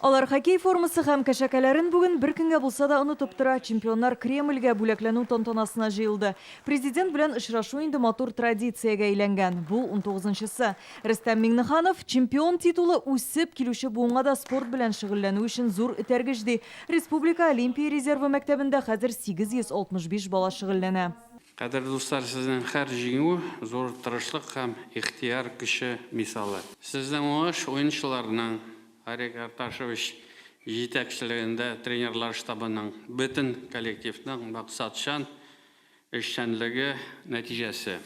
Алар хоккей формасы һәм кәшәкәләрен бүген бер көнгә булса да онытып тора. Чемпионнар Кремльгә бүләкләнү тантанасына җыелды. Президент белән очрашу инде матур традициягә әйләнгән. Бу 19-сы. Рөстәм Миңнеханов чемпион титулы үсеп килүче буынга да спорт белән шөгыльләнү өчен зур этәргеч ди. Республика Олимпия резервы мәктәбендә хәзер 865 бала шөгыльләнә. Қадірлі достар, сіздің әр жеңу зор тырышлық һәм ихтияр күші мисалы. Сіздің оңаш ойыншыларының Арик Арташевич жетекшілігінде тренерлар штабының бүтін коллективінің мақсатшан эшчәнлеге нәтижесі.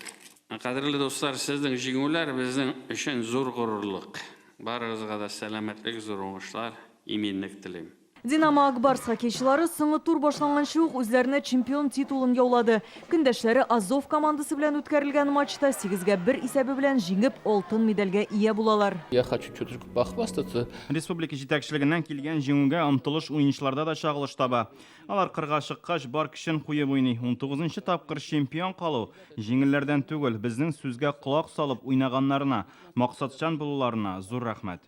Қадірлі достар, сіздің жеңулер біздің үшін зор ғұрурлық. Барыңызға да сәламәтлік, зор оңышлар, именлік тілеймін. Динамо Акбарс хоккейчылары соңгы тур башланганчы ук үзләренә чемпион титулын яулады. Көндәшләре Азов командасы белән үткәрелгән матчта 8-1 исәбе белән җиңеп алтын медальгә ия булалар. Я хочу чуточку похвастаться. Республика җитәкчелегеннән килгән җиңүгә омтылыш уенчыларда да чагылыш таба. Алар кырга чыккач бар көчен куеп уйный. 19-нчы тапкыр чемпион калу җиңелләрдән түгел, безнең сүзгә колак салып уйнаганнарына, максатчан булуларына зур рәхмәт.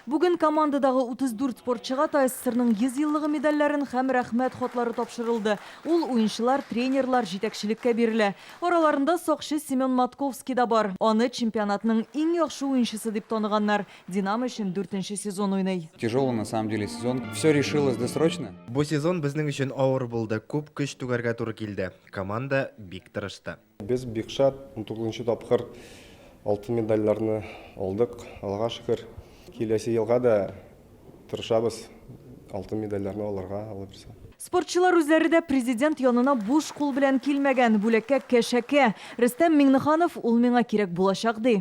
Бүген командадагы 34 спортчыга ТССРның 100 еллыгы медальләрен һәм рәхмәт хатлары тапшырылды. Ул уенчылар, тренерлар җитәкчелеккә бирелә. Араларында сакчы Семен Матковский да бар. Аны чемпионатның иң яхшы уенчысы дип таныганнар. Динамо өчен 4-нче сезон уйный. Тяжелый на самом деле сезон. Все решилось досрочно. Бу сезон безнең өчен авыр булды. Күп көч түгәргә туры килде. Команда бик тырышты. Без бик шат 19-нчы тапкыр алтын медальләрне алдык. Аллага шөкер. Киләсе елга да тырышабыз алтын медальләрне алырга, Алла берсе. Спортчылар үзләре дә президент янына буш кул белән килмәгән. Бүләккә кәшәкә. Рөстәм Миңнеханов ул миңа кирәк булачак ди.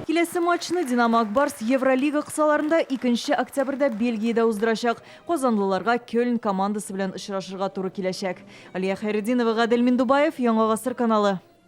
Киләсе матчны Динамо Акбарс Евролига кысаларында 2 октябрьдә Бельгиядә уздырачак. Казанлыларга Кёльн командасы белән очрашырга туры киләчәк. Алия Хайретдинова, Гадел Миндубаев, Яңа Гасыр каналы.